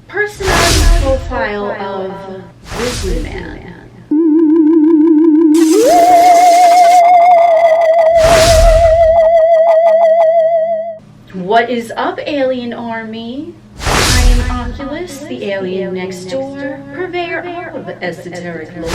Personality profile of Grizzly Man. What is up, Alien Army? I am Oculus, the alien next door, purveyor of esoteric lore.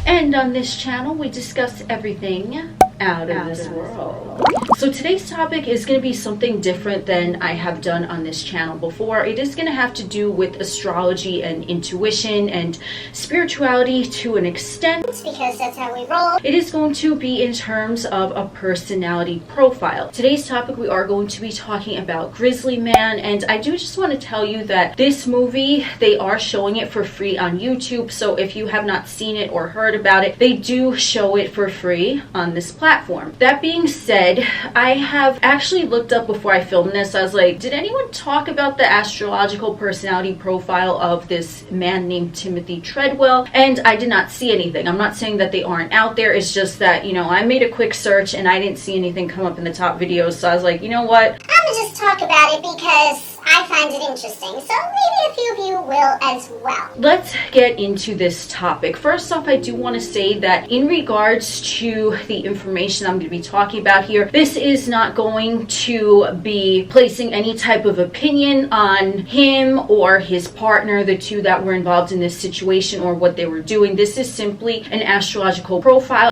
And on this channel, we discuss everything out of this world. So today's topic is going to be something different than I have done on this channel before. It is going to have to do with astrology and intuition and spirituality to an extent, because that's how we roll. It is going to be in terms of a personality profile. Today's topic, we are going to be talking about Grizzly Man, and I do just want to tell you that this movie, they are showing it for free on YouTube, so if you have not seen it or heard about it, they do show it for free on this platform. That being said, I have actually looked up before I filmed this. I was like, did anyone talk about the astrological personality profile of this man named Timothy Treadwell? And I did not see anything. I'm not saying that they aren't out there. It's just that, you know, I made a quick search and I didn't see anything come up in the top videos. So I was like, you know what? I'm gonna just talk about it because I find it interesting. So maybe a few of you will as well. Let's get into this topic. First off, I do want to say that in regards to the information I'm going to be talking about here, this is not going to be placing any type of opinion on him or his partner, the two that were involved in this situation or what they were doing. This is simply an astrological profile.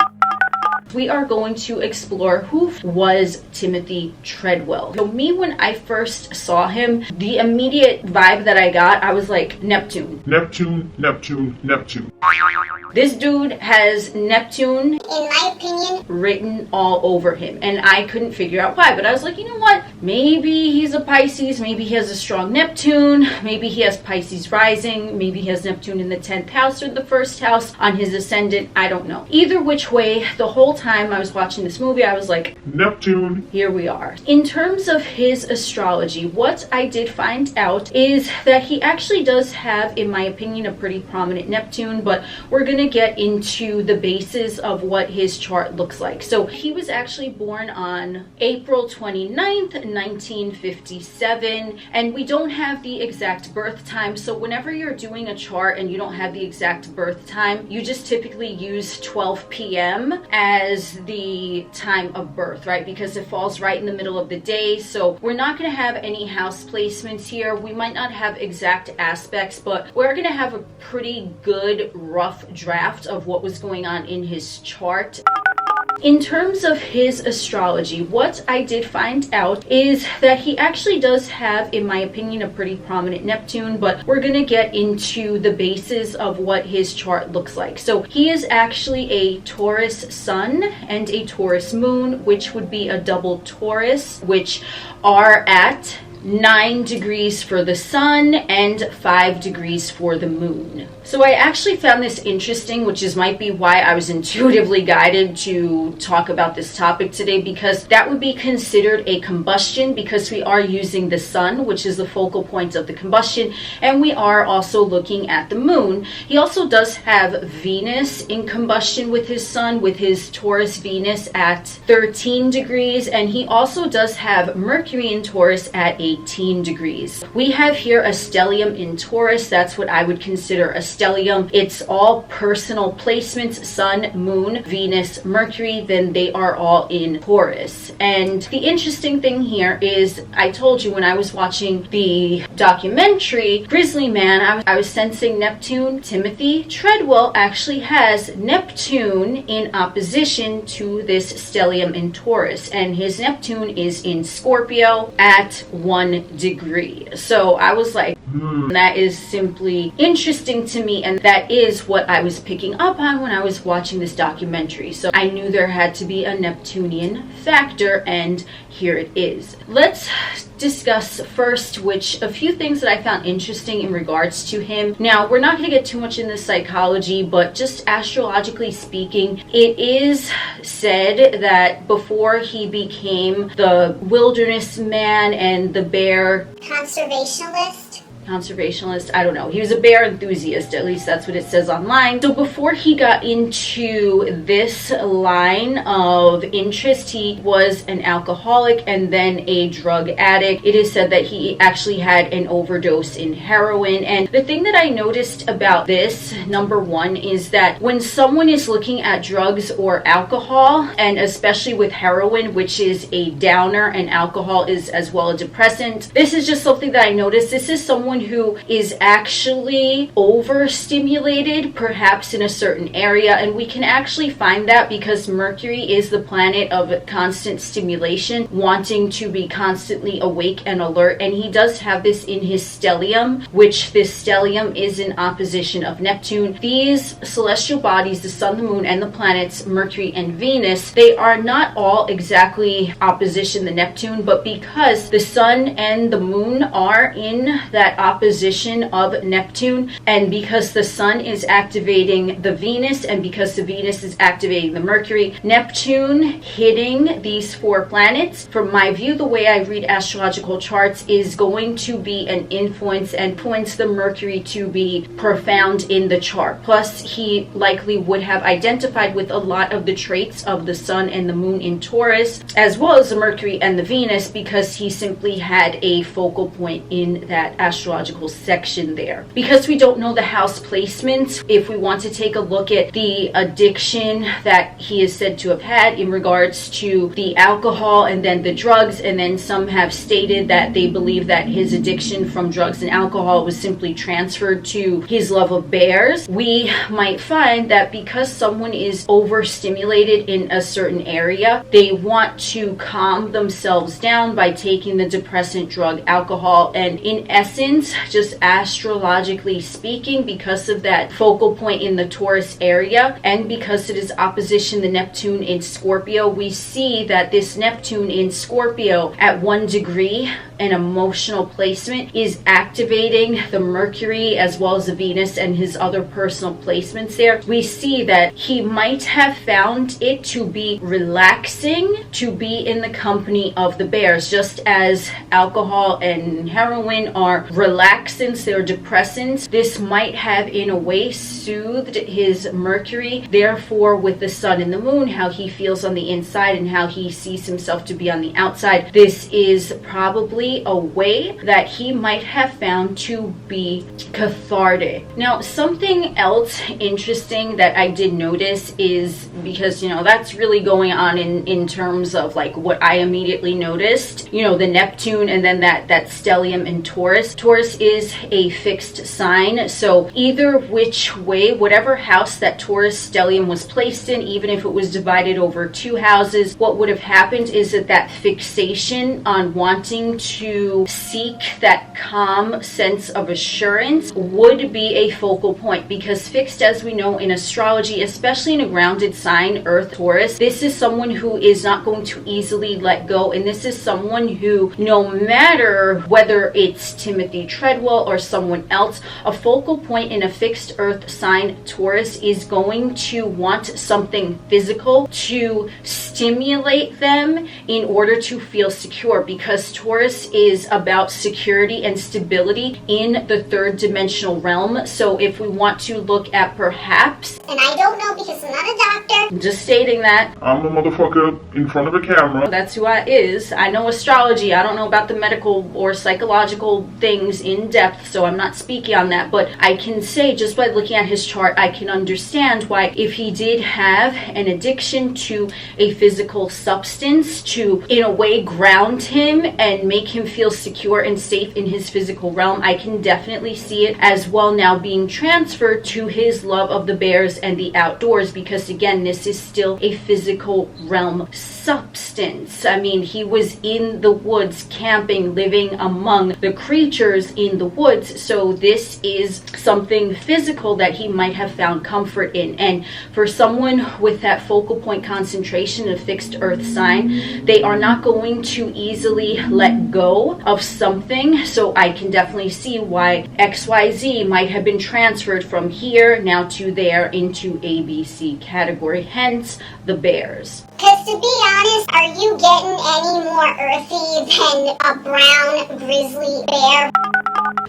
We are going to explore who was Timothy Treadwell. So me, when I first saw him, the immediate vibe that I got, I was like, Neptune. Neptune, Neptune, Neptune. This dude has Neptune, In my opinion, written all over him, and I couldn't figure out why. But I was like, you know what? Maybe he's a Pisces, maybe he has a strong Neptune, maybe he has Pisces rising, maybe he has Neptune in the 10th house or the 1st house on his ascendant. I don't know. Either which way, the whole time I was watching this movie, I was like, Neptune. Here we are. In terms of his astrology, what I did find out is that he actually does have, in my opinion, a pretty prominent Neptune, but we're going to get into the basis of what his chart looks like. So he was actually born on April 29th, 1957, and we don't have the exact birth time. So whenever you're doing a chart and you don't have the exact birth time, you just typically use 12 p.m. as the time of birth, right? Because it falls right in the middle of the day. So we're not going to have any house placements here. We might not have exact aspects, but we're going to have a pretty good rough draft of what was going on in his chart. In terms of his astrology, what I did find out is that he actually does have, in my opinion, a pretty prominent Neptune, but we're going to get into the basis of what his chart looks like. So he is actually a Taurus sun and a Taurus moon, which would be a double Taurus, which are at 9 degrees for the sun and 5 degrees for the moon. So I actually found this interesting, which might be why I was intuitively guided to talk about this topic today, because that would be considered a combustion, because we are using the sun, which is the focal point of the combustion, and we are also looking at the moon. He also does have Venus in combustion with his sun, with his Taurus Venus at 13 degrees, and he also does have Mercury in Taurus at 18 degrees. We have here a stellium in Taurus. That's what I would consider a stellium. It's all personal placements, sun, moon, Venus, Mercury, then they are all in Taurus. And the interesting thing here is, I told you when I was watching the documentary Grizzly Man, I was sensing Neptune. Timothy Treadwell actually has Neptune in opposition to this stellium in Taurus, and his Neptune is in Scorpio at 1 degree. So I was like, that is simply interesting to me, and that is what I was picking up on when I was watching this documentary. So I knew there had to be a Neptunian factor, and here it is. Let's discuss first a few things that I found interesting in regards to him. Now, we're not going to get too much into psychology, but just astrologically speaking, it is said that before he became the wilderness man and the bear conservationalist. conservationist, I don't know. He was a bear enthusiast, at least that's what it says online. So before he got into this line of interest, he was an alcoholic and then a drug addict. It is said that he actually had an overdose in heroin. And the thing that I noticed about this, number one, is that when someone is looking at drugs or alcohol, and especially with heroin, which is a downer, and alcohol is as well a depressant, this is just something that I noticed. This is someone who is actually overstimulated, perhaps in a certain area, and we can actually find that because Mercury is the planet of constant stimulation, wanting to be constantly awake and alert, and he does have this in his stellium, which this stellium is in opposition of Neptune. These celestial bodies, the sun, the moon, and the planets Mercury and Venus, they are not all exactly opposition to Neptune, but because the sun and the moon are in that opposition of Neptune, and because the sun is activating the Venus, and because the Venus is activating the Mercury, Neptune hitting these four planets, from my view, the way I read astrological charts, is going to be an influence and influence the Mercury to be profound in the chart. Plus, he likely would have identified with a lot of the traits of the sun and the moon in Taurus, as well as the Mercury and the Venus, because he simply had a focal point in that astrological section there. Because we don't know the house placements, if we want to take a look at the addiction that he is said to have had in regards to the alcohol and then the drugs, and then some have stated that they believe that his addiction from drugs and alcohol was simply transferred to his love of bears, we might find that because someone is overstimulated in a certain area, they want to calm themselves down by taking the depressant drug alcohol. And in essence, just astrologically speaking, because of that focal point in the Taurus area, and because it is opposition to Neptune in Scorpio, we see that this Neptune in Scorpio at 1 degree, an emotional placement, is activating the Mercury as well as the Venus and his other personal placements there. We see that he might have found it to be relaxing to be in the company of the bears, just as alcohol and heroin are relaxants, they're depressants. This might have in a way soothed his Mercury, therefore with the sun and the moon, how he feels on the inside and how he sees himself to be on the outside. This is probably a way that he might have found to be cathartic. Now, something else interesting that I did notice is, because that's really going on in terms of like what I immediately noticed, the Neptune and then that stellium in Taurus. Taurus is a fixed sign, so either which way, whatever house that Taurus stellium was placed in, even if it was divided over 2 houses, what would have happened is that fixation on wanting to seek that calm sense of assurance would be a focal point, because fixed, as we know in astrology, especially in a grounded sign, Earth, Taurus, this is someone who is not going to easily let go, and this is someone who, no matter whether it's Timothy Treadwell or someone else, a focal point in a fixed Earth sign, Taurus, is going to want something physical to stimulate them in order to feel secure, because Taurus is about security and stability in the third dimensional realm. So if we want to look at perhaps, and I don't know because I'm not a doctor, I'm just stating that I'm a motherfucker in front of a camera. that's who I is. I know astrology. I don't know about the medical or psychological things in depth, so I'm not speaking on that, but I can say just by looking at his chart, I can understand why, if he did have an addiction to a physical substance to, in a way, ground him and make him feel secure and safe in his physical realm, I can definitely see it as well now being transferred to his love of the bears and the outdoors, because again, this is still a physical realm substance. I mean, he was in the woods camping, living among the creatures in the woods, so this is something physical that he might have found comfort in. And for someone with that focal point concentration, a fixed Earth sign, they are not going to easily let go of something. So I can definitely see why XYZ might have been transferred from here now to there into ABC category, hence the bears. because to be honest, are you getting any more earthy than a brown grizzly bear?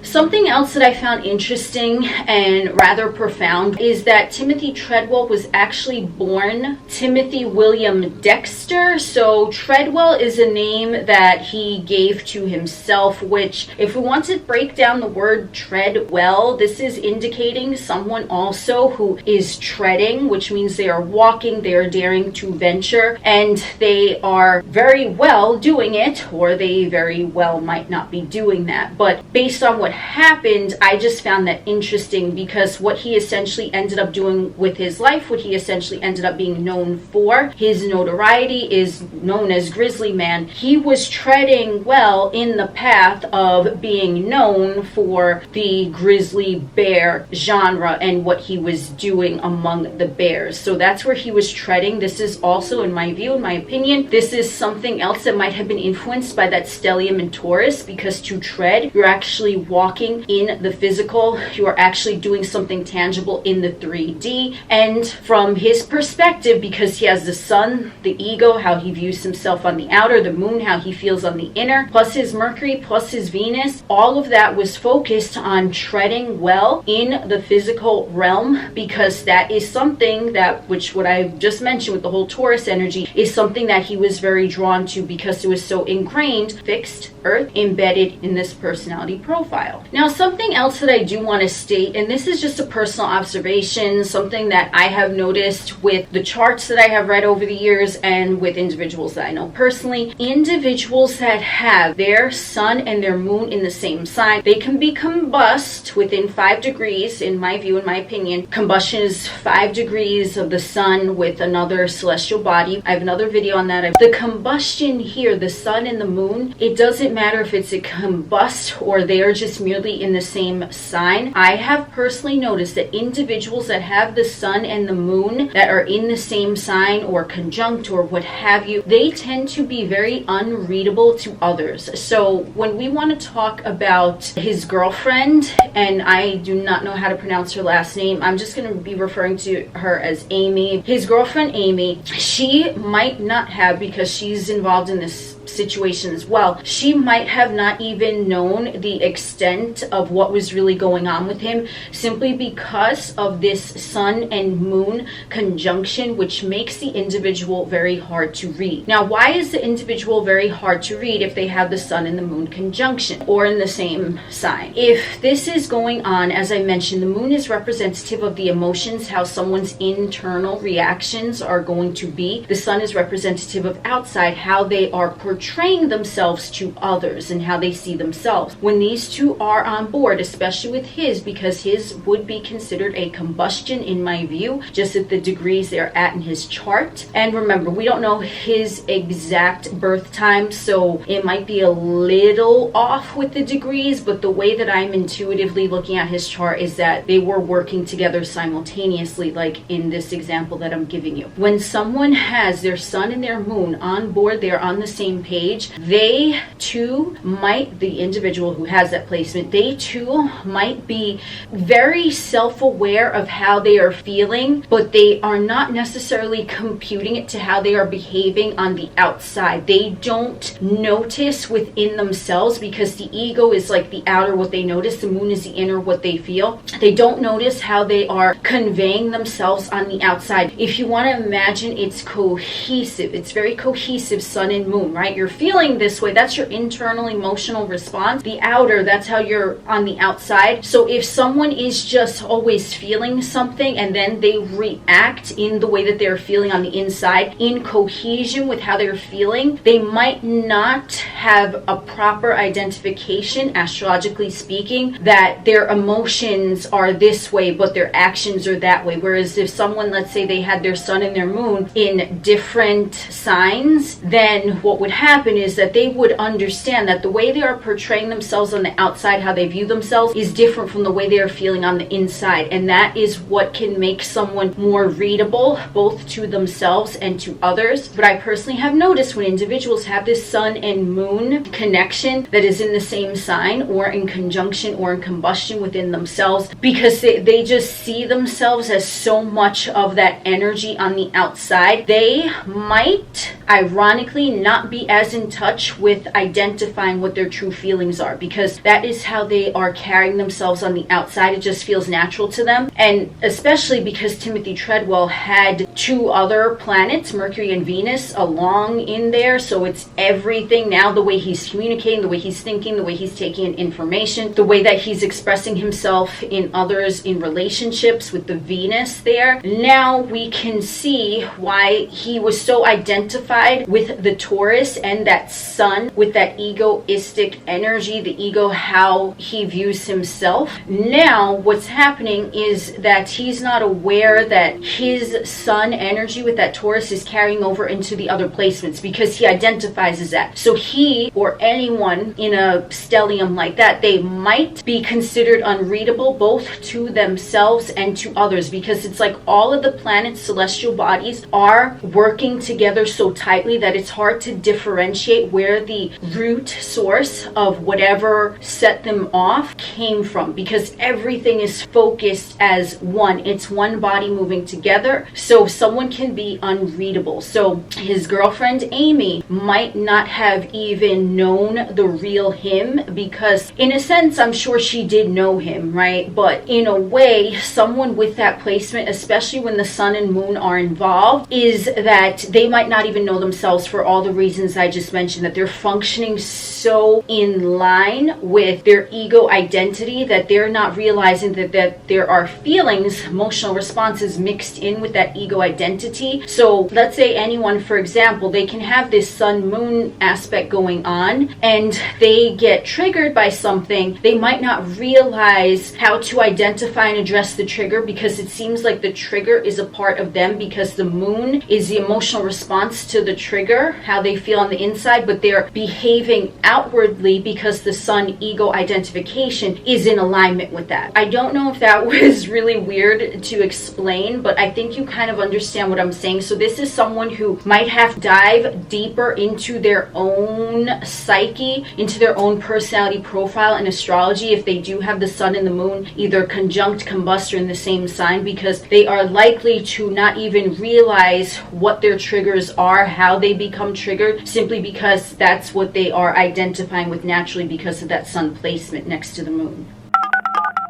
Something else that I found interesting and rather profound is that Timothy Treadwell was actually born Timothy William Dexter. So Treadwell is a name that he gave to himself, which if we want to break down the word Treadwell, this is indicating someone also who is treading, which means they are walking, they are daring to venture, and they are very well doing it, or they very well might not be doing that. But based on what happened, I just found that interesting, because what he essentially ended up doing with his life, what he essentially ended up being known for, his notoriety is known as Grizzly Man. He was treading well in the path of being known for the grizzly bear genre and what he was doing among the bears. So that's where he was treading. This is also, in my view, in my opinion, this is something else that might have been influenced by that stellium in Taurus, because to tread, you're actually walking in the physical, you are actually doing something tangible in the 3D. And from his perspective, because he has the sun, the ego, how he views himself on the outer, the moon, how he feels on the inner, plus his Mercury, plus his Venus, all of that was focused on treading well in the physical realm, because that is something that, which what I just mentioned with the whole Taurus energy, is something that he was very drawn to, because it was so ingrained, fixed, earth, embedded in this personality profile. Now, something else that I do want to state, and this is just a personal observation, something that I have noticed with the charts that I have read over the years and with individuals that I know personally, individuals that have their sun and their moon in the same sign, they can be combust within 5 degrees, in my view, in my opinion. Combustion is 5 degrees of the sun with another celestial body. I have another video on that. The combustion here, the sun and the moon, it doesn't matter if it's a combust or they are just merely in the same sign. I have personally noticed that individuals that have the sun and the moon that are in the same sign or conjunct or what have you, they tend to be very unreadable to others. So when we want to talk about his girlfriend, and I do not know how to pronounce her last name, I'm just going to be referring to her as Amy. His girlfriend Amy, she might not have, because she's involved in this situation as well, she might have not even known the extent of what was really going on with him, simply because of this sun and moon conjunction, which makes the individual very hard to read. Now, why is the individual very hard to read if they have the sun and the moon conjunction or in the same sign? If this is going on, as I mentioned, the moon is representative of the emotions, how someone's internal reactions are going to be. The sun is representative of outside, how they are portraying themselves to others and how they see themselves. When these two are on board, especially with his, because his would be considered a combustion in my view, just at the degrees they're at in his chart. And remember, we don't know his exact birth time, so it might be a little off with the degrees, but the way that I'm intuitively looking at his chart is that they were working together simultaneously, like in this example that I'm giving you. When someone has their sun and their moon on board, they're on the same page, they too might, the individual who has that placement, they too might be very self-aware of how they are feeling, but they are not necessarily computing it to how they are behaving on the outside. They don't notice within themselves, because the ego is like the outer, what they notice, the moon is the inner, what they feel. They don't notice how they are conveying themselves on the outside. If you want to imagine, it's cohesive. It's very cohesive, sun and moon, right? You're feeling this way, that's your internal emotional response. The outer, that's how you're on the outside. So if someone is just always feeling something and then they react in the way that they're feeling on the inside, in cohesion with how they're feeling, they might not have a proper identification, astrologically speaking, that their emotions are this way but their actions are that way. Whereas if someone, let's say they had their sun and their moon in different signs, then what would happen is that they would understand that the way they are portraying themselves on the outside, how they view themselves, is different from the way they are feeling on the inside. And that is what can make someone more readable, both to themselves and to others. But I personally have noticed when individuals have this sun and moon connection that is in the same sign or in conjunction or in combustion within themselves, because they just see themselves as so much of that energy on the outside, they might ironically not be as in touch with identifying what their true feelings are, because that is how they are carrying themselves on the outside. It just feels natural to them. And especially because Timothy Treadwell had 2 other planets, Mercury and Venus, along in there. So it's everything now, the way he's communicating, the way he's thinking, the way he's taking in information, the way that he's expressing himself in others, in relationships with the Venus there. Now we can see why he was so identified with the Taurus and that sun, with that egoistic energy, the ego, how he views himself. Now what's happening is that he's not aware that his sun energy with that Taurus is carrying over into the other placements, because he identifies as that. So he, or anyone in a stellium like that, they might be considered unreadable both to themselves and to others, because it's like all of the planets, celestial bodies, are working together so tightly that it's hard to differentiate where the root source of whatever set them off came from, because everything is focused as one. It's one body moving together. So someone can be unreadable. So his girlfriend Amy might not have even known the real him, because in a sense I'm sure she did know him, right? But in a way, someone with that placement, especially when the sun and moon are involved, is that they might not even know themselves for all the reasons I just mentioned, that they're functioning so in line with their ego identity that they're not realizing that there are feelings, emotional responses mixed in with that ego identity. So let's say anyone, for example, they can have this sun moon aspect going on and they get triggered by something. They might not realize how to identify and address the trigger, because it seems like the trigger is a part of them, because the moon is the emotional response to the trigger, how they feel on the inside, but they're behaving outwardly because the sun ego identification is in alignment with that. I don't know if that was really weird to explain, but I think you kind of understand what I'm saying. So this is someone who might have to dive deeper into their own psyche, into their own personality profile in astrology, if they do have the sun and the moon either conjunct, combust, or in the same sign, because they are likely to not even realize what their triggers are, how they become triggered, simply because that's what they are identifying with naturally because of that sun placement next to the moon.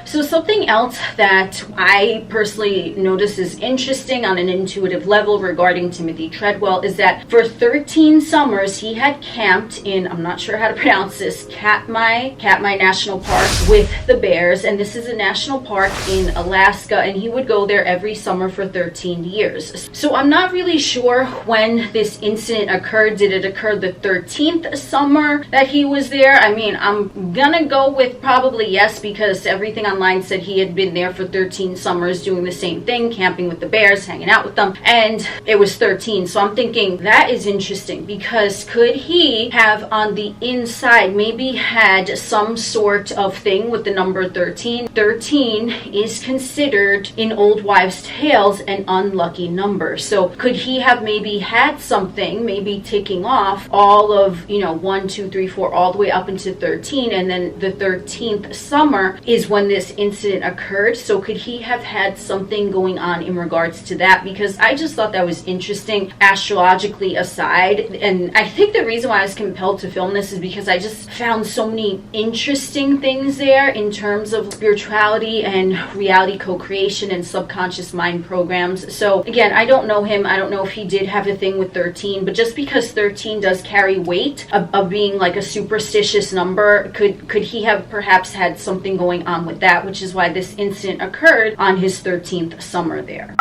So something else that I personally notice is interesting on an intuitive level regarding Timothy Treadwell is that for 13 summers he had camped in, I'm not sure how to pronounce this, Katmai National Park with the bears, and this is a national park in Alaska, and he would go there every summer for 13 years. So I'm not really sure when this incident occurred. Did it occur the 13th summer that he was there? I mean, I'm gonna go with probably yes, because everything online said he had been there for 13 summers doing the same thing, camping with the bears, hanging out with them, and it was 13. So I'm thinking that is interesting, because could he have on the inside maybe had some sort of thing with the number 13? 13 is considered in old wives' tales an unlucky number. So could he have maybe had something, maybe ticking off all of, 1, 2, 3, 4, all the way up into 13, and then the 13th summer is when this incident occurred? So could he have had something going on in regards to that? Because I just thought that was interesting, astrologically aside. And I think the reason why I was compelled to film this is because I just found so many interesting things there in terms of spirituality and reality co-creation and subconscious mind programs. So again, I don't know him. I don't know if he did have a thing with 13, but just because 13 does carry weight of being like a superstitious number, could he have perhaps had something going on with that, which is why this incident occurred on his 13th summer there.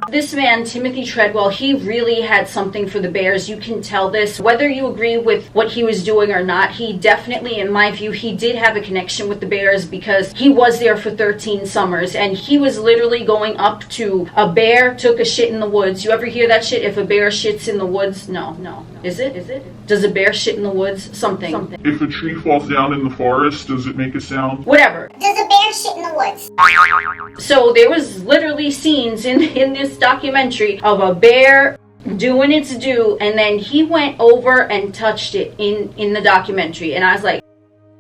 This man, Timothy Treadwell, he really had something for the bears. You can tell this. Whether you agree with what he was doing or not, he definitely, in my view, he did have a connection with the bears, because he was there for 13 summers, and he was literally going up to a bear took a shit in the woods. You ever hear that shit? If a bear shits in the woods? No. Is it? Does a bear shit in the woods? Something. If a tree falls down in the forest, does it make a sound? Whatever. Does a bear shit in the woods? So there was literally scenes in this documentary of a bear doing its due, and then he went over and touched it in the documentary, and I was like,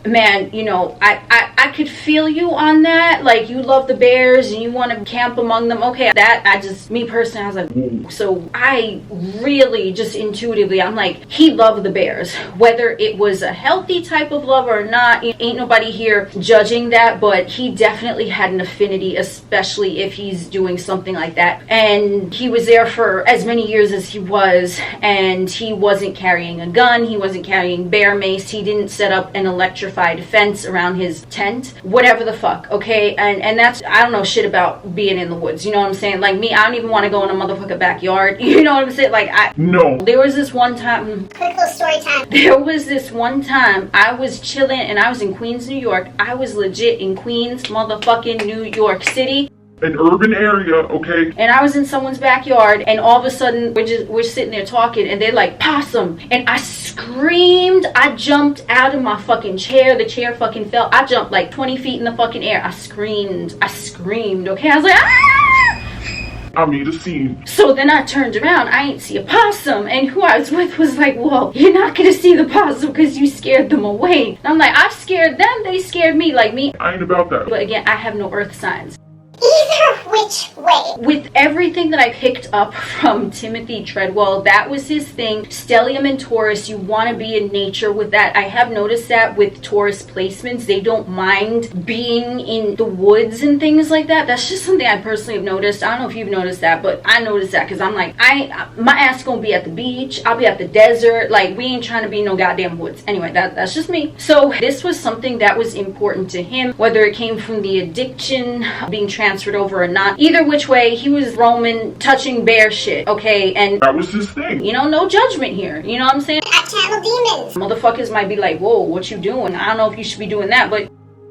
man, you know, I could feel you on that. Like, you love the bears and you want to camp among them. Okay, me personally, I was like, ooh. So I really just intuitively, I'm like, he loved the bears. Whether it was a healthy type of love or not, ain't nobody here judging that, but he definitely had an affinity, especially if he's doing something like that. And he was there for as many years as he was, and he wasn't carrying a gun, he wasn't carrying bear mace, he didn't set up an electrified fence around his tent, whatever the fuck, okay? And that's, I don't know shit about being in the woods, you know what I'm saying? Like me, I don't even want to go in a motherfucking backyard, you know what I'm saying? Like, no. There was this one time, quick little story time. There was this one time I was chilling and I was in Queens, New York. I was legit in Queens, motherfucking New York City. An urban area, okay? And I was in someone's backyard, and all of a sudden we're sitting there talking, and they're like, possum. And I screamed. I jumped out of my fucking chair. The chair fucking fell. I jumped like 20 feet in the fucking air. I screamed, okay? I was like, ah! I made a scene. So then I turned around, I ain't see a possum, and who I was with was like, well, you're not gonna see the possum because you scared them away. And I'm like, I scared them, they scared me. Like me, I ain't about that. but again, I have no earth signs. Either which way. With everything that I picked up from Timothy Treadwell, that was his thing. Stellium and Taurus, you want to be in nature with that. I have noticed that with Taurus placements, they don't mind being in the woods and things like that. That's just something I personally have noticed. I don't know if you've noticed that, but I noticed that because I'm like, my ass gonna be at the beach. I'll be at the desert. Like, we ain't trying to be in no goddamn woods. Anyway, that's just me. So this was something that was important to him, whether it came from the addiction being transferred over or not. Either which way, he was roaming, touching bear shit, okay? And that was his thing. You know, no judgment here. You know what I'm saying? I channel demons. Motherfuckers might be like, whoa, what you doing? I don't know if you should be doing that, but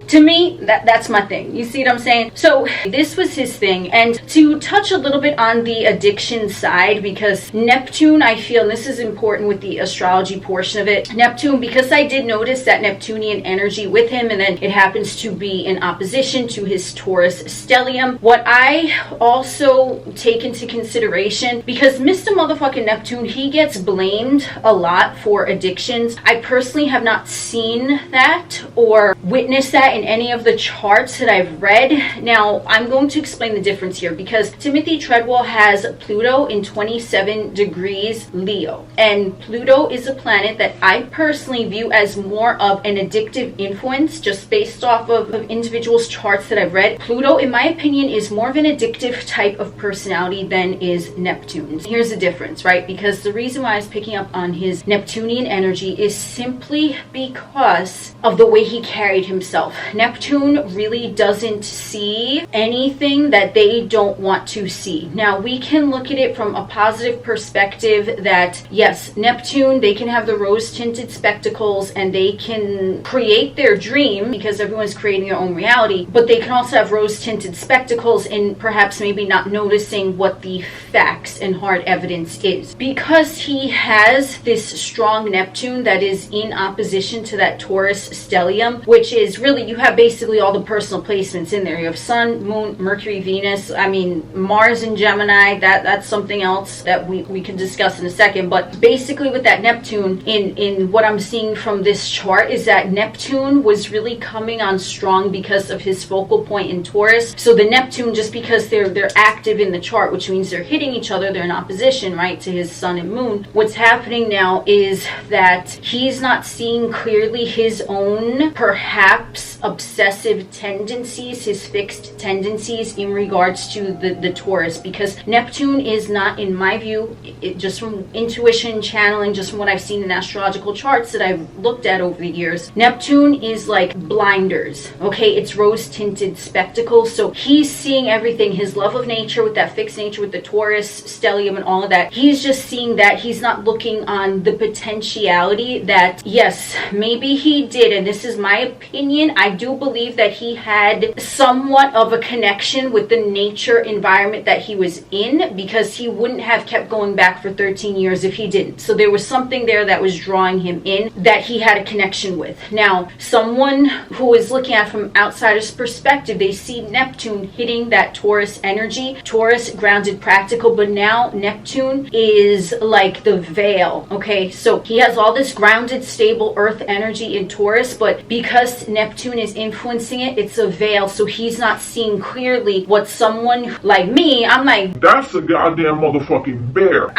to me, that's my thing. You see what I'm saying? So this was his thing. And to touch a little bit on the addiction side, because Neptune, I feel, and this is important with the astrology portion of it, Neptune, because I did notice that Neptunian energy with him, and then it happens to be in opposition to his Taurus stellium. What I also take into consideration, because Mr. Motherfucking Neptune, he gets blamed a lot for addictions. I personally have not seen that or witnessed that in any of the charts that I've read. Now, I'm going to explain the difference here, because Timothy Treadwell has Pluto in 27 degrees Leo. And Pluto is a planet that I personally view as more of an addictive influence, just based off of individuals' charts that I've read. Pluto, in my opinion, is more of an addictive type of personality than is Neptune. Here's the difference, right? Because the reason why I was picking up on his Neptunian energy is simply because of the way he carried himself. Neptune really doesn't see anything that they don't want to see. Now, we can look at it from a positive perspective that, yes, Neptune, they can have the rose-tinted spectacles and they can create their dream, because everyone's creating their own reality, but they can also have rose-tinted spectacles and perhaps maybe not noticing what the facts and hard evidence is. Because he has this strong Neptune that is in opposition to that Taurus stellium, which is really, you have basically all the personal placements in there. You have Sun, Moon, Mercury, Venus. I mean, Mars and Gemini, that's something else that we can discuss in a second. But basically with that Neptune, in what I'm seeing from this chart, is that Neptune was really coming on strong because of his focal point in Taurus. So the Neptune, just because they're active in the chart, which means they're hitting each other, they're in opposition, right, to his Sun and Moon. What's happening now is that he's not seeing clearly his own, perhaps, obsessive tendencies, his fixed tendencies in regards to the Taurus, because Neptune is not, in my view, just from intuition, channeling, just from what I've seen in astrological charts that I've looked at over the years, Neptune is like blinders, okay? It's rose-tinted spectacles. So he's seeing everything, his love of nature with that fixed nature with the Taurus, stellium, and all of that. He's just seeing that. He's not looking on the potentiality that, yes, maybe he did, and this is my opinion, I do believe that he had somewhat of a connection with the nature environment that he was in, because he wouldn't have kept going back for 13 years if he didn't. So there was something there that was drawing him in that he had a connection with. Now, someone who is looking at it from outsider's perspective, they see Neptune hitting that Taurus energy. Taurus, grounded, practical, but now Neptune is like the veil, okay? So he has all this grounded, stable earth energy in Taurus, but because Neptune is influencing it, it's a veil, so he's not seeing clearly what someone like me, I'm like, that's a goddamn motherfucking bear.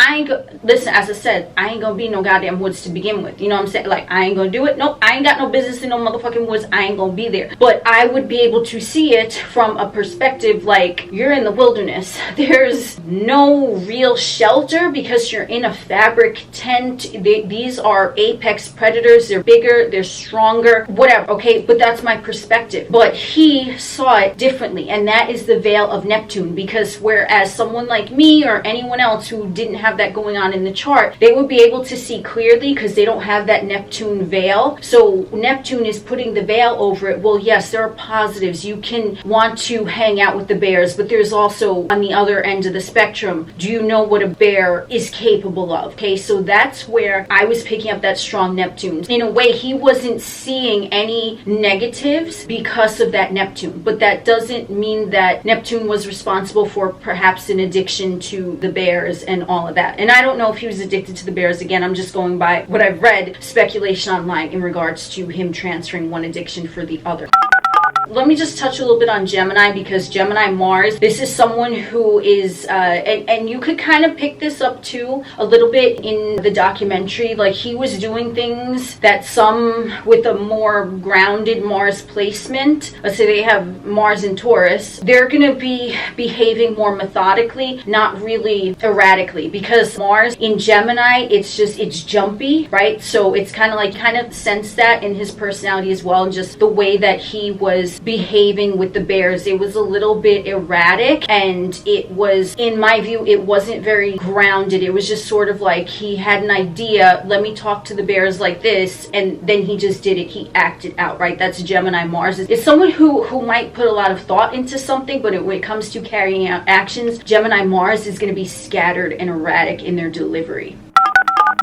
Listen, as I said, I ain't gonna be no goddamn woods to begin with. You know what I'm saying? Like, I ain't gonna do it. Nope, I ain't got no business in no motherfucking woods. I ain't gonna be there. But I would be able to see it from a perspective like, you're in the wilderness. There's no real shelter because you're in a fabric tent. These are apex predators. They're bigger, they're stronger, whatever, okay? But that's my perspective. But he saw it differently, and that is the veil of Neptune, because whereas someone like me or anyone else who didn't have that going on in the chart, they would be able to see clearly because they don't have that Neptune veil. So Neptune is putting the veil over it. Well, yes, there are positives. You can want to hang out with the bears, but there's also on the other end of the spectrum, do you know what a bear is capable of? Okay, so that's where I was picking up that strong Neptune. In a way, he wasn't seeing any negatives because of that Neptune, but that doesn't mean that Neptune was responsible for perhaps an addiction to the bears and all of that. And I don't know if he was addicted to the bears. Again, I'm just going by what I've read, speculation online in regards to him transferring one addiction for the other. Let me just touch a little bit on Gemini, because Gemini Mars, this is someone who is, and you could kind of pick this up too a little bit in the documentary. Like, he was doing things that some with a more grounded Mars placement, let's say they have Mars in Taurus, they're going to be behaving more methodically, not really erratically, because Mars in Gemini, it's jumpy, right? So it's kind of sense that in his personality as well, and just the way that he was behaving with the bears. It was a little bit erratic, and it was, in my view, it wasn't very grounded. It was just sort of like he had an idea, let me talk to the bears like this, and then he just did it. He acted out, right? That's Gemini Mars. It's someone who might put a lot of thought into something, but when it comes to carrying out actions, Gemini Mars is going to be scattered and erratic in their delivery.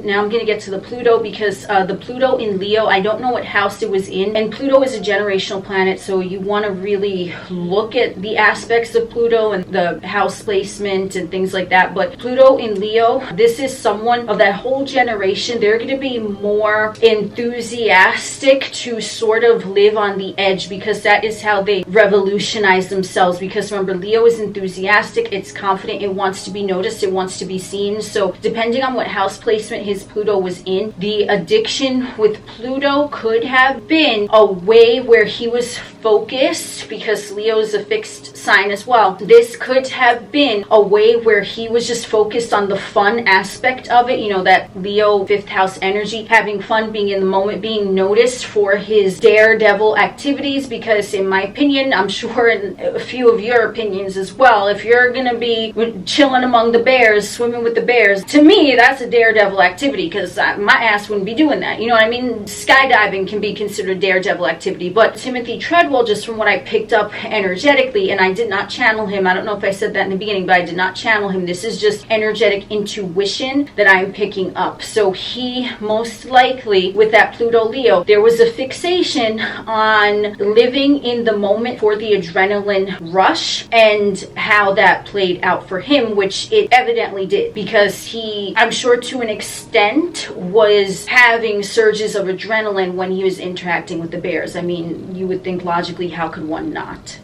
Now I'm going to get to the Pluto, because the Pluto in Leo, I don't know what house it was in, and Pluto is a generational planet, so you want to really look at the aspects of Pluto and the house placement and things like that. But Pluto in Leo, this is someone of that whole generation. They're going to be more enthusiastic to sort of live on the edge, because that is how they revolutionize themselves. Because remember, Leo is enthusiastic, it's confident, it wants to be noticed, it wants to be seen. So depending on what house placement his Pluto was in, the addiction with Pluto could have been a way where he was focused, because Leo is a fixed sign as well. This could have been a way where he was just focused on the fun aspect of it, you know, that Leo 5th house energy, having fun, being in the moment, being noticed for his daredevil activities. Because in my opinion, I'm sure in a few of your opinions as well, if you're gonna be chilling among the bears, swimming with the bears, to me that's a daredevil activity, because my ass wouldn't be doing that. You know what I mean? Skydiving can be considered daredevil activity. But Timothy Treadwell, just from what I picked up energetically, and I did not channel him, I don't know if I said that in the beginning, but I did not channel him. This is just energetic intuition that I'm picking up. So he most likely, with that Pluto Leo, there was a fixation on living in the moment for the adrenaline rush, and how that played out for him, which it evidently did, because he, I'm sure to an extent, was having surges of adrenaline when he was interacting with the bears. I mean, you would think logically, how could one not?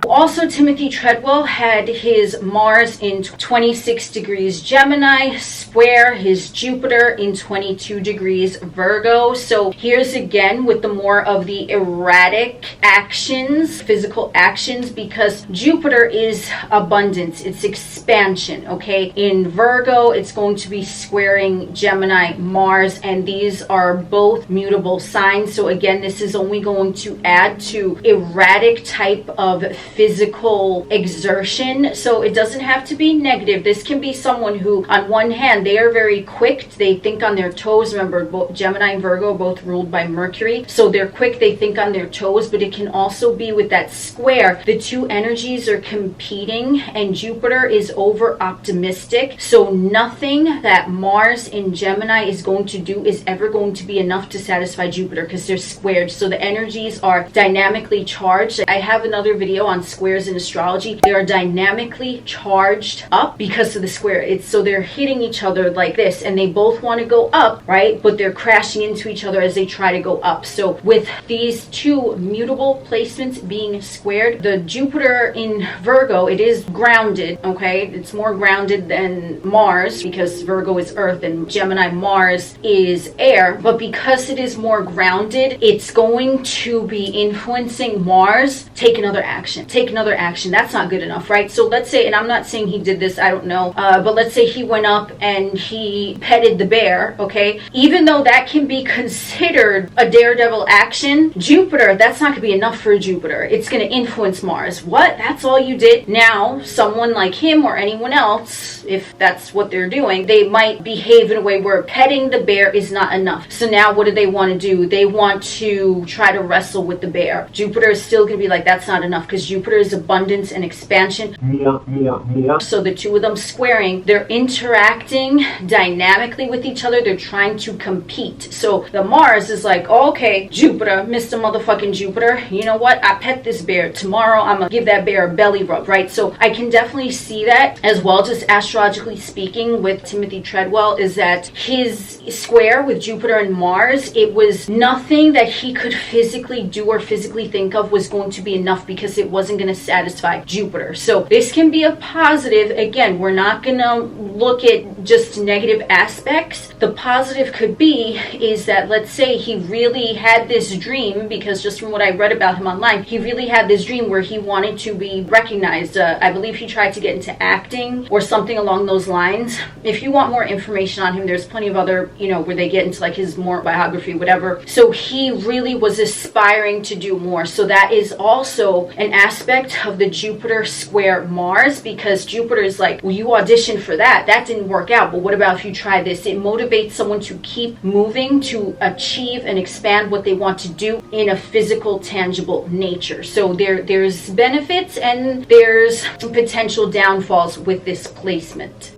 Also, Timothy Treadwell had his Mars in 26 degrees Gemini, square his Jupiter in 22 degrees Virgo. So here's again with the more of the erratic actions, physical actions, because Jupiter is abundance, it's expansion, okay? In Virgo, it's going to be squaring Gemini Mars, and these are both mutable signs. So again, this is only going to add to erratic type of physical exertion. So it doesn't have to be negative. This can be someone who, on one hand, they are very quick. They think on their toes. Remember, both Gemini and Virgo both ruled by Mercury. So they're quick. They think on their toes. But it can also be with that square. The two energies are competing, and Jupiter is over optimistic. So nothing that Mars in Gemini is going to do is ever going to be enough to satisfy Jupiter, because they're squared. So the energies are dynamically charged. I have another video on squares in astrology. They are dynamically charged up because of the square. So they're hitting each other like this, and they both want to go up, right? But they're crashing into each other as they try to go up. So with these two mutable placements being squared, the Jupiter in Virgo, it is grounded, okay? It's more grounded than Mars, because Virgo is earth and Gemini Mars is air. But because it is more grounded, it's going to be influencing Mars. Take another action. Take another action. That's not good enough, right? So let's say, and I'm not saying he did this, I don't know, but let's say he went up and he petted the bear, okay? Even though that can be considered a daredevil action, Jupiter, that's not going to be enough for Jupiter. It's going to influence Mars. What? That's all you did? Now, someone like him or anyone else, if that's what they're doing, they might behave in a way where petting the bear is not enough. So now what do they want to do? They want to try to wrestle with the bear. Jupiter is still going to be like, that's not enough, because Jupiter is abundance and expansion. More. So the two of them squaring, they're interacting dynamically with each other. They're trying to compete. So the Mars is like, oh, okay, Jupiter, Mr. Motherfucking Jupiter, you know what? I pet this bear. Tomorrow I'm going to give that bear a belly rub, right? So I can definitely see that as well. Just astrologically speaking with Timothy Treadwell, is that his square with Jupiter and Mars, it was nothing that he could physically do or physically think of was going to be enough, because it wasn't going to satisfy Jupiter. So this can be a positive. Again, we're not going to look at just negative aspects. The positive could be is that, let's say he really had this dream, because just from what I read about him online, he really had this dream where he wanted to be recognized. I believe he tried to get into acting or something along those lines. If you want more information on him, there's plenty of other, where they get into like his more biography, whatever. So he really was aspiring to do more. So that is also an aspect of the Jupiter square Mars, because Jupiter is like, well, you auditioned for that. That didn't work out. But what about if you try this? It motivates someone to keep moving, to achieve and expand what they want to do in a physical, tangible nature. So there's benefits and there's potential downfalls with this placement.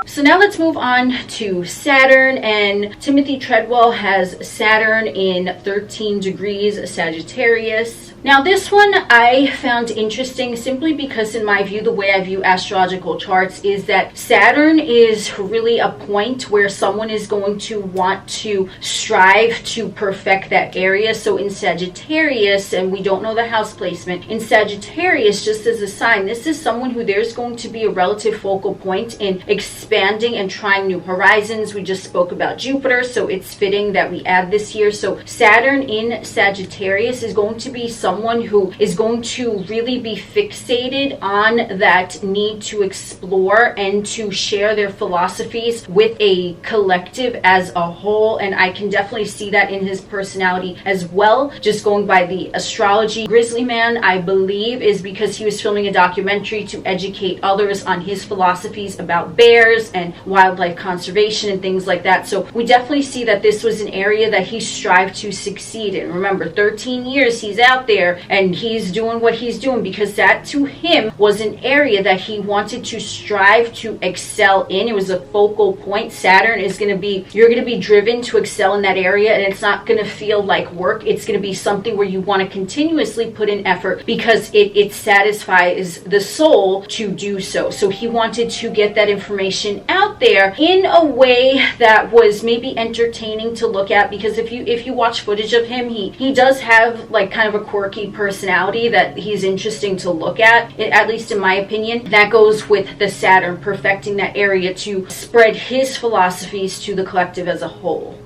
So now let's move on to Saturn, and Timothy Treadwell has Saturn in 13 degrees Sagittarius. Now this one I found interesting simply because, in my view, the way I view astrological charts is that Saturn is really a point where someone is going to want to strive to perfect that area. So in Sagittarius, and we don't know the house placement, in Sagittarius, just as a sign, this is someone who there's going to be a relative focal point in expanding and trying new horizons. We just spoke about Jupiter, so it's fitting that we add this here. So Saturn in Sagittarius is going to be someone who is going to really be fixated on that need to explore and to share their philosophies with a collective as a whole. And I can definitely see that in his personality as well. Just going by the astrology, Grizzly Man, I believe, is because he was filming a documentary to educate others on his philosophies about bears and wildlife conservation and things like that. So we definitely see that this was an area that he strived to succeed in. Remember, 13 years he's out there and he's doing what he's doing because that to him was an area that he wanted to strive to excel in. It was a focal point. Saturn is going to be, you're going to be driven to excel in that area, and it's not going to feel like work. It's going to be something where you want to continuously put in effort because it satisfies the soul to do so. So he wanted to get that information out there in a way that was maybe entertaining to look at, because if you watch footage of him, he does have like kind of a quirky personality that he's interesting to look at least in my opinion. That goes with the Saturn perfecting that area to spread his philosophies to the collective as a whole.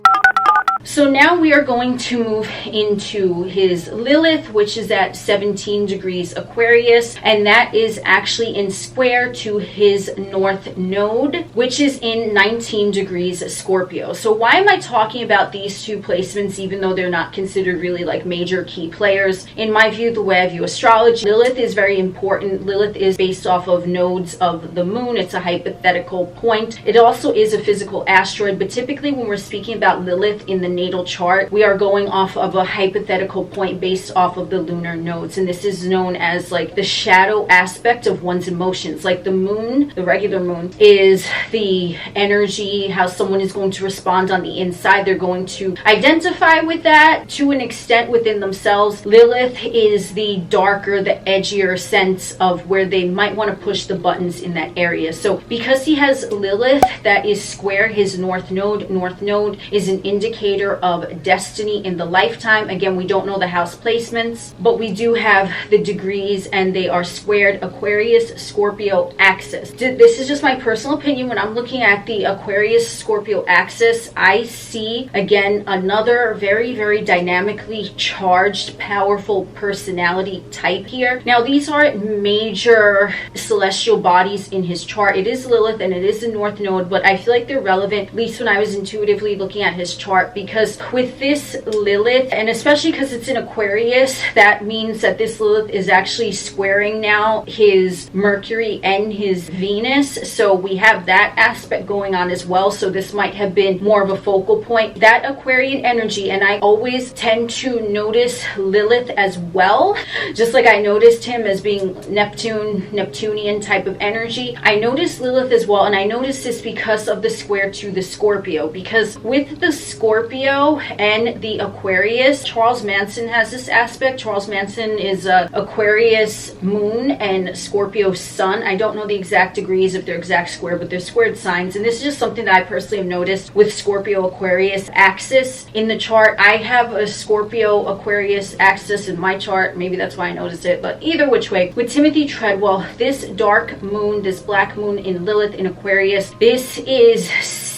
So now we are going to move into his Lilith, which is at 17 degrees Aquarius, and that is actually in square to his North Node, which is in 19 degrees Scorpio. So why am I talking about these two placements, even though they're not considered really like major key players? In my view, the way I view astrology, Lilith is very important. Lilith is based off of nodes of the moon. It's a hypothetical point. It also is a physical asteroid, but typically when we're speaking about Lilith in the natal chart, we are going off of a hypothetical point based off of the lunar nodes, and this is known as like the shadow aspect of one's emotions. Like the moon, the regular moon, is the energy, how someone is going to respond on the inside. They're going to identify with that to an extent within themselves. Lilith is the darker, the edgier sense of where they might want to push the buttons in that area. So because he has Lilith that is square his North Node is an indicator of destiny in the lifetime. Again, we don't know the house placements, but we do have the degrees, and they are squared Aquarius Scorpio axis. This is just my personal opinion. When I'm looking at the Aquarius Scorpio axis, I see again another very, very dynamically charged, powerful personality type here. Now, these aren't major celestial bodies in his chart. It is Lilith and it is the North Node, but I feel like they're relevant, at least when I was intuitively looking at his chart, because with this Lilith, and especially because it's in Aquarius, that means that this Lilith is actually squaring now his Mercury and his Venus. So we have that aspect going on as well. So this might have been more of a focal point. That Aquarian energy, and I always tend to notice Lilith as well, just like I noticed him as being Neptunian type of energy. I noticed Lilith as well, and I noticed this because of the square to the Scorpio, because with the Scorpio and the Aquarius, Charles Manson has this aspect. Charles Manson is a Aquarius moon and Scorpio sun. I don't know the exact degrees if they're exact square, but they're squared signs, and this is just something that I personally have noticed with Scorpio Aquarius axis in the chart. I have a Scorpio Aquarius axis in my chart. Maybe that's why I noticed it, but either which way, with Timothy Treadwell, this dark moon, this black moon in Lilith in Aquarius, this is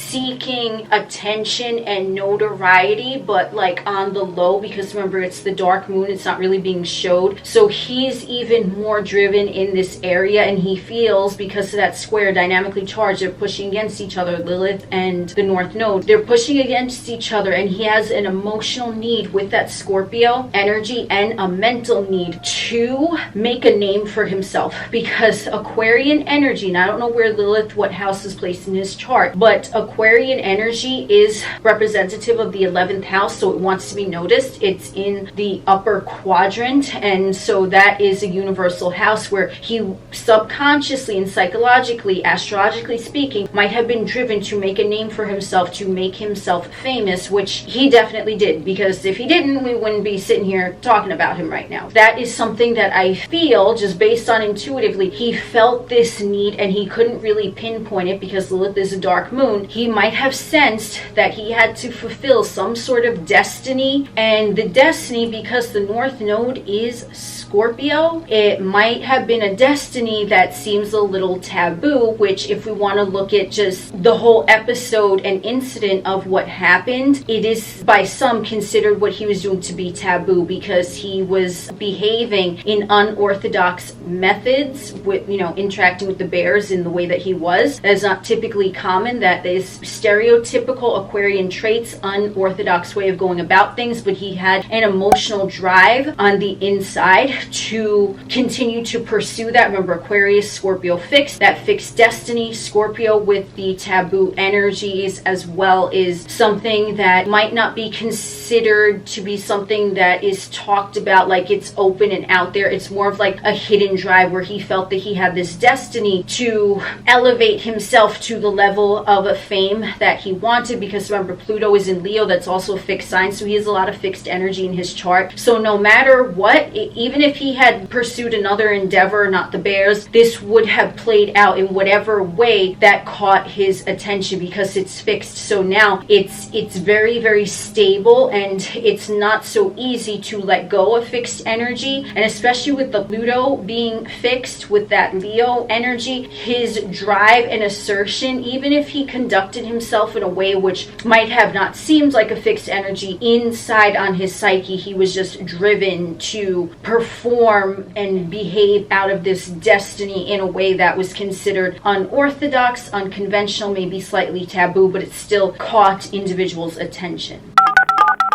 seeking attention and notoriety, but like on the low, because remember, it's the dark moon, it's not really being showed. So he's even more driven in this area, and he feels, because of that square dynamically charged, they're pushing against each other, Lilith and the North Node, they're pushing against each other, and he has an emotional need with that Scorpio energy and a mental need to make a name for himself, because Aquarian energy, and I don't know where Lilith, what house is placed in his chart, but Aquarian energy is representative of the 11th house, so it wants to be noticed. It's in the upper quadrant, and so that is a universal house where he subconsciously and psychologically, astrologically speaking, might have been driven to make a name for himself, to make himself famous, which he definitely did, because if he didn't, we wouldn't be sitting here talking about him right now. That is something that I feel, just based on intuitively, he felt this need and he couldn't really pinpoint it because Lilith is a dark moon. He might have sensed that he had to fulfill some sort of destiny, and the destiny, because the North Node is Scorpio, it might have been a destiny that seems a little taboo, which if we want to look at just the whole episode and incident of what happened, it is by some considered what he was doing to be taboo, because he was behaving in unorthodox methods with, interacting with the bears in the way that he was. That is not typically common. That is stereotypical Aquarian traits, unorthodox way of going about things, but he had an emotional drive on the inside to continue to pursue that. Remember, Aquarius, Scorpio fixed, that fixed destiny. Scorpio with the taboo energies as well is something that might not be considered to be something that is talked about like it's open and out there. It's more of like a hidden drive where he felt that he had this destiny to elevate himself to the level of a fame that he wanted, because remember, Pluto is in Leo, that's also a fixed sign, so he has a lot of fixed energy in his chart. So no matter what, even if he had pursued another endeavor, not the bears, this would have played out in whatever way that caught his attention, because it's fixed. So now it's very, very stable, and it's not so easy to let go of fixed energy. And especially with the Pluto being fixed with that Leo energy, his drive and assertion, even if he conducted himself in a way which might have not seemed like a fixed energy, inside on his psyche, he was just driven to perform and behave out of this destiny in a way that was considered unorthodox, unconventional, maybe slightly taboo, but it still caught individuals' attention.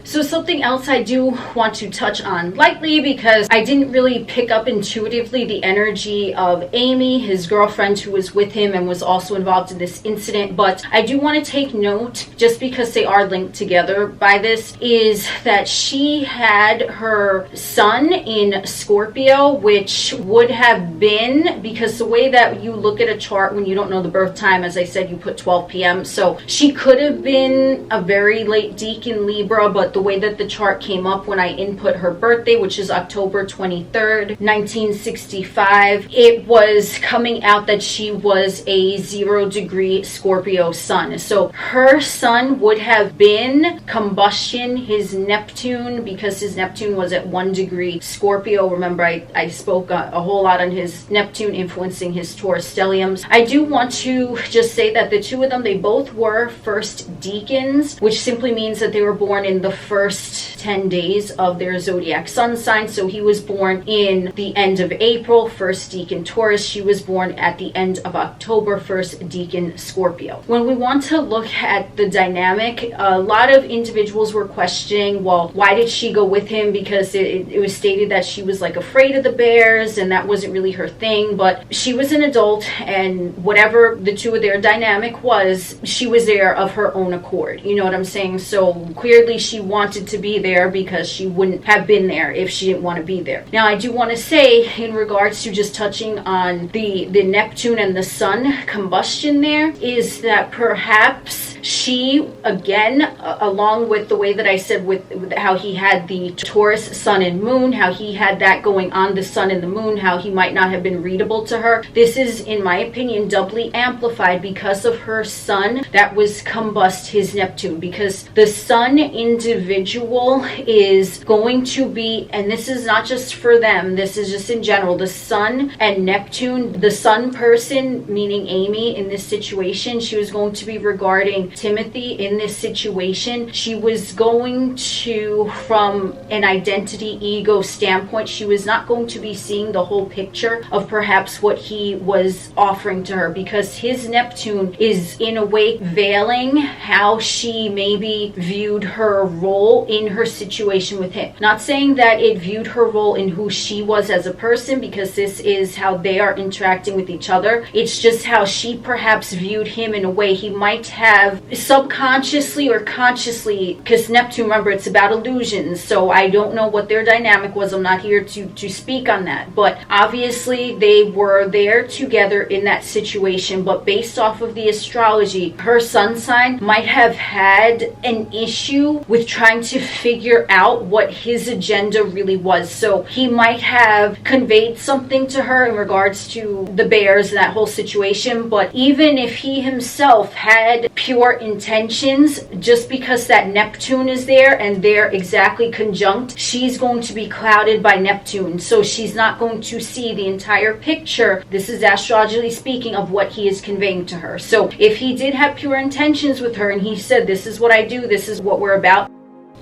So something else I do want to touch on lightly, because I didn't really pick up intuitively the energy of Amy, his girlfriend who was with him and was also involved in this incident, but I do want to take note, just because they are linked together by this, is that she had her sun in Scorpio, which would have been, because the way that you look at a chart when you don't know the birth time, as I said, you put 12 p.m. So she could have been a very late Deacon Libra, but the way that the chart came up when I input her birthday, which is October 23rd, 1965, it was coming out that she was a 0-degree Scorpio sun. So her sun would have been combustion, his Neptune, because his Neptune was at 1 degree Scorpio. Remember, I spoke a whole lot on his Neptune influencing his Taurus stelliums. I do want to just say that the two of them, they both were first deacons, which simply means that they were born in the first 10 days of their zodiac sun sign. So he was born in the end of April, first deacon Taurus. She was born at the end of October, first deacon Scorpio. When we want to look at the dynamic, a lot of individuals were questioning, well, why did she go with him? Because it was stated that she was like afraid of the bears, and that wasn't really her thing. But she was an adult, and whatever the two of their dynamic was, she was there of her own accord. You know what I'm saying? So clearly she wanted to be there, because she wouldn't have been there if she didn't want to be there. Now, I do want to say, in regards to just touching on the Neptune and the sun combustion, there is that perhaps she, again, along with the way that I said with how he had the Taurus sun and moon, how he had that going on, the sun and the moon, how he might not have been readable to her, this is, in my opinion, doubly amplified because of her sun that was combust his Neptune, because the sun individual is going to be, and this is not just for them, this is just in general, the sun and Neptune, the sun person, meaning Amy in this situation, she was going to be regarding Timothy in this situation. She was going to, from an identity ego standpoint, she was not going to be seeing the whole picture of perhaps what he was offering to her, because his Neptune is in a way veiling how she maybe viewed her role in her situation with him. Not saying that it viewed her role in who she was as a person, because this is how they are interacting with each other. It's just how she perhaps viewed him in a way he might have subconsciously or consciously, because Neptune, remember, it's about illusions, so I don't know what their dynamic was. I'm not here to speak on that, but obviously they were there together in that situation. But based off of the astrology, her sun sign might have had an issue with trying to figure out what his agenda really was. So he might have conveyed something to her in regards to the bears and that whole situation, but even if he himself had pure intentions, just because that Neptune is there and they're exactly conjunct, she's going to be clouded by Neptune, so she's not going to see the entire picture, this is astrologically speaking, of what he is conveying to her. So if he did have pure intentions with her and he said, this is what I do, this is what we're about,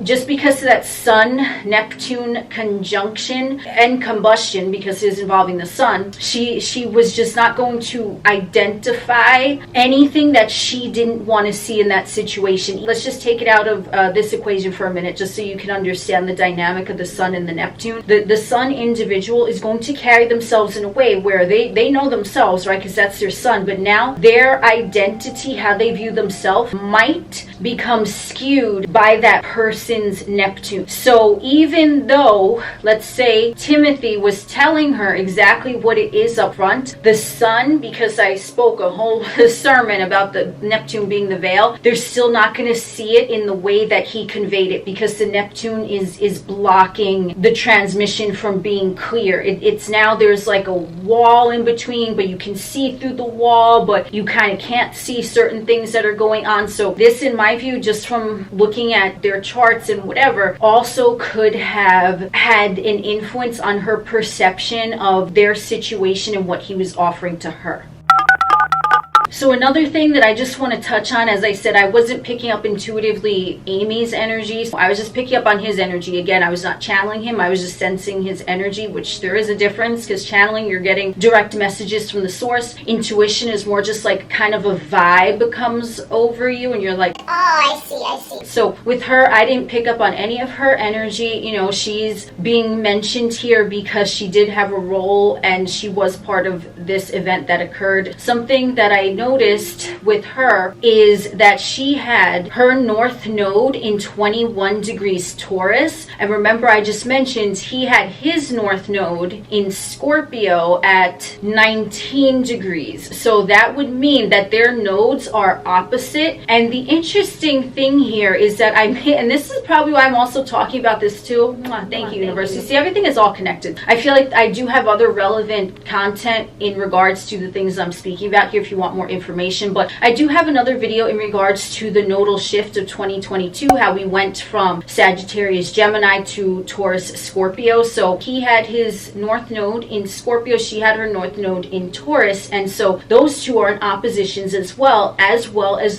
just because of that Sun-Neptune conjunction and combustion, because it is involving the sun, she was just not going to identify anything that she didn't want to see in that situation. Let's just take it out of this equation for a minute, just so you can understand the dynamic of the sun and the Neptune. The sun individual is going to carry themselves in a way where they know themselves, right, because that's their sun, but now their identity, how they view themselves, might become skewed by that person Jason's Neptune. So even though, let's say, Timothy was telling her exactly what it is up front, the sun, because I spoke a whole sermon about the Neptune being the veil, they're still not going to see it in the way that he conveyed it, because the Neptune is blocking the transmission from being clear. It's now there's like a wall in between, but you can see through the wall, but you kind of can't see certain things that are going on. So this, in my view, just from looking at their charts and whatever, also could have had an influence on her perception of their situation and what he was offering to her. So another thing that I just want to touch on, as I said, I wasn't picking up intuitively Amy's energies. I was just picking up on his energy. Again, I was not channeling him. I was just sensing his energy, which there is a difference, because channeling, you're getting direct messages from the source. Intuition is more just like kind of a vibe comes over you and you're like, oh, I see. So with her, I didn't pick up on any of her energy. You know, she's being mentioned here because she did have a role and she was part of this event that occurred. Something that I noticed with her is that she had her north node in 21 degrees Taurus, and remember I just mentioned he had his north node in Scorpio at 19 degrees. So that would mean that their nodes are opposite. And the interesting thing here is that and this is probably why I'm also talking about this too. Thank you, universe. You see, everything is all connected. I feel like I do have other relevant content in regards to the things I'm speaking about here if you want more information, but I do have another video in regards to the nodal shift of 2022, how we went from Sagittarius Gemini to Taurus Scorpio. So he had his north node in Scorpio, she had her north node in Taurus, and so those two are in oppositions as well as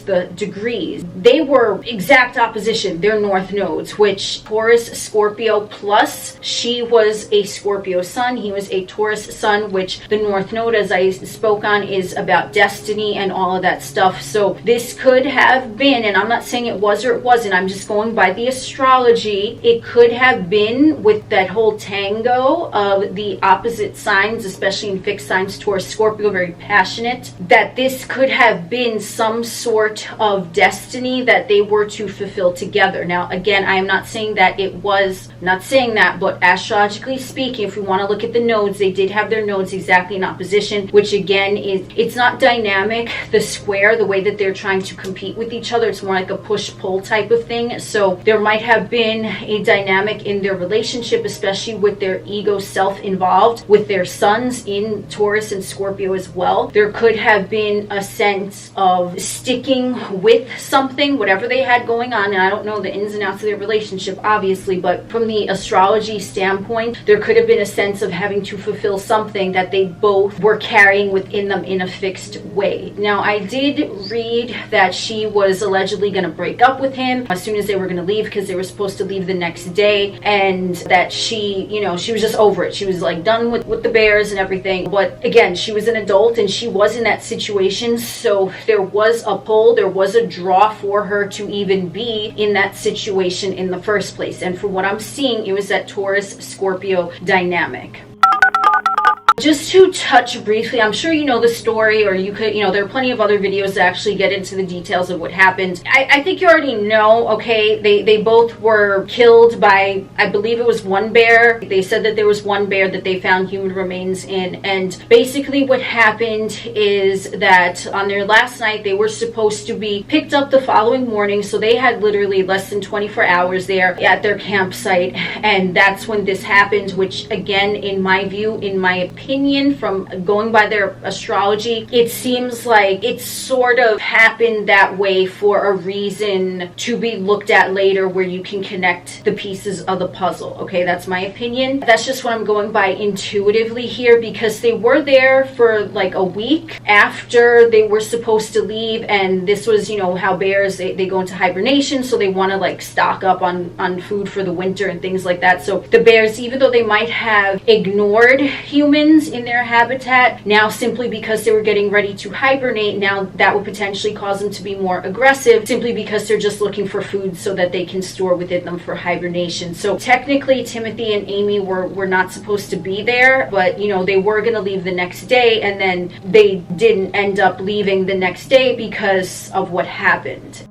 the degrees. They were exact opposition, their north nodes, which Taurus Scorpio plus, she was a Scorpio sun, he was a Taurus sun, which the north node, as I spoke on, is about destiny and all of that stuff. So this could have been, and I'm not saying it was or it wasn't, I'm just going by the astrology, it could have been with that whole tango of the opposite signs, especially in fixed signs, Taurus, Scorpio, very passionate, that this could have been some sort of destiny that they were to fulfill together. Now again, I am not saying that it was, not saying that, but astrologically speaking, if we want to look at the nodes, they did have their nodes exactly in opposition, which again is, it's not dynamic, the square, the way that they're trying to compete with each other, it's more like a push-pull type of thing. So there might have been a dynamic in their relationship, especially with their ego self involved, with their sons in Taurus and Scorpio as well. There could have been a sense of sticking with something, whatever they had going on, and I don't know the ins and outs of their relationship, obviously, but from the astrology standpoint, there could have been a sense of having to fulfill something that they both were carrying within them in a fixed way. Now, I did read that she was allegedly going to break up with him as soon as they were going to leave, because they were supposed to leave the next day, and that she, you know, she was just over it. She was like done with the bears and everything. But again, she was an adult and she was in that situation, so there was a pull, there was a draw for her to even be in that situation in the first place. And from what I'm seeing, it was that Taurus Scorpio dynamic. Just to touch briefly, I'm sure you know the story, or you could, you know, there are plenty of other videos that actually get into the details of what happened. I think you already know, okay, they both were killed by, I believe it was one bear. They said that there was one bear that they found human remains in, and basically what happened is that on their last night, they were supposed to be picked up the following morning, so they had literally less than 24 hours there at their campsite, and that's when this happened, which again, in my view, in my opinion, from going by their astrology, it seems like it sort of happened that way for a reason to be looked at later, where you can connect the pieces of the puzzle. Okay, that's my opinion. That's just what I'm going by intuitively here, because they were there for like a week after they were supposed to leave, and this was, you know, how bears, they go into hibernation, so they want to like stock up on food for the winter and things like that. So the bears, even though they might have ignored humans in their habitat, now simply because they were getting ready to hibernate, now that would potentially cause them to be more aggressive, simply because they're just looking for food so that they can store within them for hibernation. So technically Timothy and Amy were not supposed to be there, but you know, they were going to leave the next day, and then they didn't end up leaving the next day because of what happened.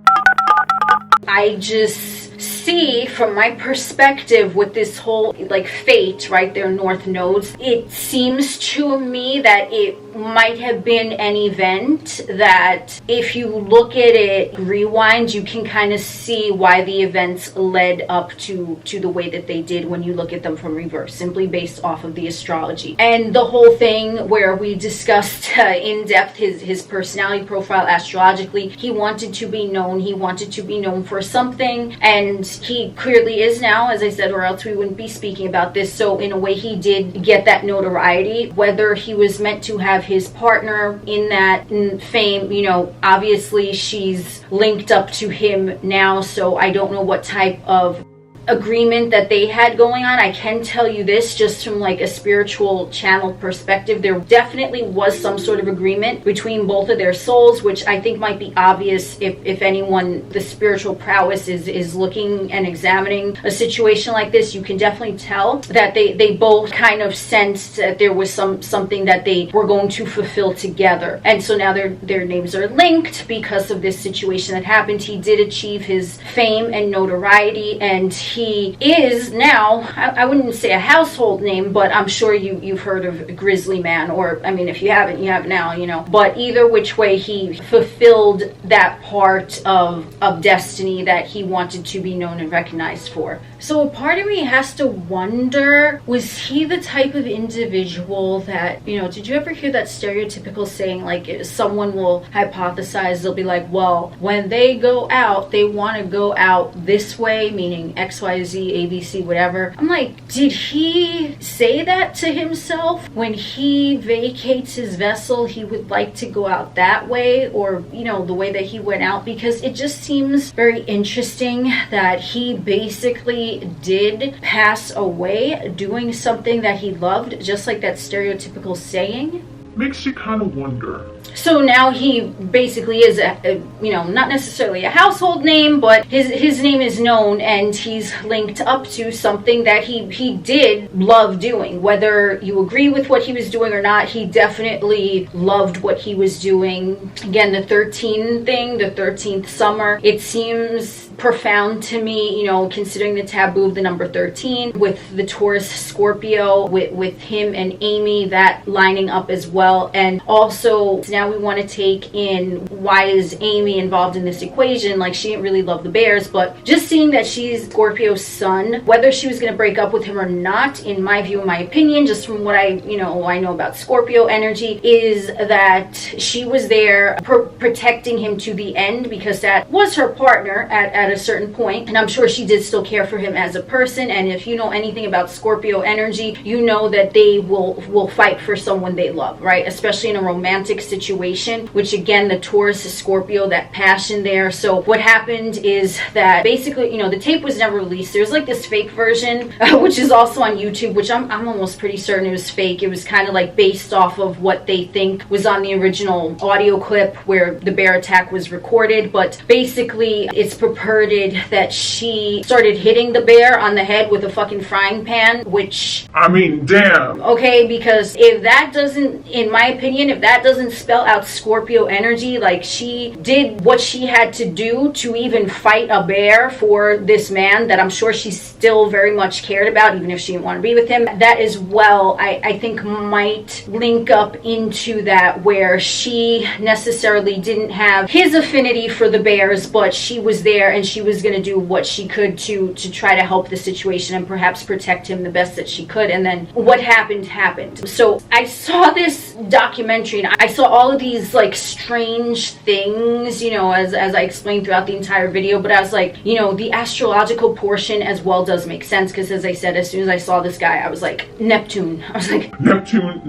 I just see, from my perspective with this whole like fate, right, their north nodes, it seems to me that it might have been an event that if you look at it rewind, you can kind of see why the events led up to the way that they did when you look at them from reverse, simply based off of the astrology. And the whole thing where we discussed in depth his personality profile astrologically, he wanted to be known, he wanted to be known for something, and he clearly is now, as I said, or else we wouldn't be speaking about this. So in a way, he did get that notoriety. Whether he was meant to have his partner in that fame, you know, obviously she's linked up to him now, so I don't know what type of agreement that they had going on. I can tell you this, just from like a spiritual channel perspective, there definitely was some sort of agreement between both of their souls, which I think might be obvious if anyone, the spiritual prowess is looking and examining a situation like this. You can definitely tell that they both kind of sensed that there was something that they were going to fulfill together, and so now their names are linked because of this situation that happened. He did achieve his fame and notoriety, and he is now, I wouldn't say a household name, but I'm sure you've heard of Grizzly Man, or I mean, if you haven't, you have now, you know. But either which way, he fulfilled that part of destiny that he wanted to be known and recognized for. So a part of me has to wonder, was he the type of individual that, you know, did you ever hear that stereotypical saying, like, someone will hypothesize, they'll be like, well, when they go out, they want to go out this way, meaning XYZ, ABC, whatever. I'm like, did he say that to himself? When he vacates his vessel, he would like to go out that way, or, you know, the way that he went out? Because it just seems very interesting that he basically did pass away doing something that he loved, just like that stereotypical saying. Makes you kind of wonder. So now he basically is a you know, not necessarily a household name, but his name is known, and he's linked up to something that he did love doing. Whether you agree with what he was doing or not, he definitely loved what he was doing. Again, the 13 thing, the 13th summer, it seems profound to me, you know, considering the taboo of the number 13 with the Taurus-Scorpio, with him and Amy, that lining up as well. And also now we want to take in, why is Amy involved in this equation? Like, she didn't really love the bears, but just seeing that she's Scorpio's sun, whether she was going to break up with him or not, in my view, in my opinion, just from what I know about Scorpio energy, is that she was there protecting him to the end, because that was her partner at a certain point, and I'm sure she did still care for him as a person. And if you know anything about Scorpio energy, you know that they will fight for someone they love, right? Especially in a romantic situation, which again, the Taurus-Scorpio, that passion there. So what happened is that basically, you know, the tape was never released. There's like this fake version, which is also on YouTube, which I'm almost pretty certain it was fake. It was kind of like based off of what they think was on the original audio clip where the bear attack was recorded. But basically, it's purported that she started hitting the bear on the head with a fucking frying pan, which, I mean, damn. Okay, because if that doesn't, in my opinion, if that doesn't spell out Scorpio energy, like, she did what she had to do to even fight a bear for this man that I'm sure she still very much cared about, even if she didn't want to be with him, that as well, I think might link up into that, where she necessarily didn't have his affinity for the bears, but she was there and she was going to do what she could to try to help the situation and perhaps protect him the best that she could. And then what happened. So I saw this documentary and I saw all of these like strange things, you know, as I explained throughout the entire video. But I was like, you know, the astrological portion as well does make sense, because as I said, as soon as I saw this guy, I was like, Neptune. I was like, Neptune.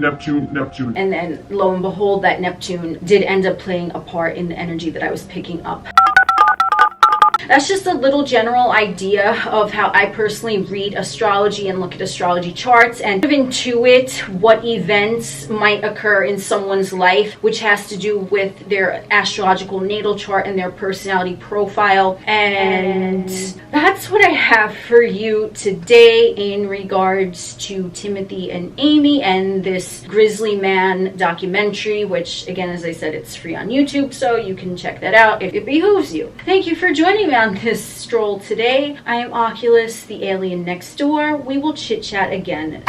And then lo and behold, that Neptune did end up playing a part in the energy that I was picking up. That's just a little general idea of how I personally read astrology and look at astrology charts, and intuit what events might occur in someone's life, which has to do with their astrological natal chart and their personality profile. And that's what I have for you today in regards to Timothy and Amy and this Grizzly Man documentary, which again, as I said, it's free on YouTube, so you can check that out if it behooves you. Thank you for joining me on this stroll today. I am Oculus, the alien next door. We will chit chat again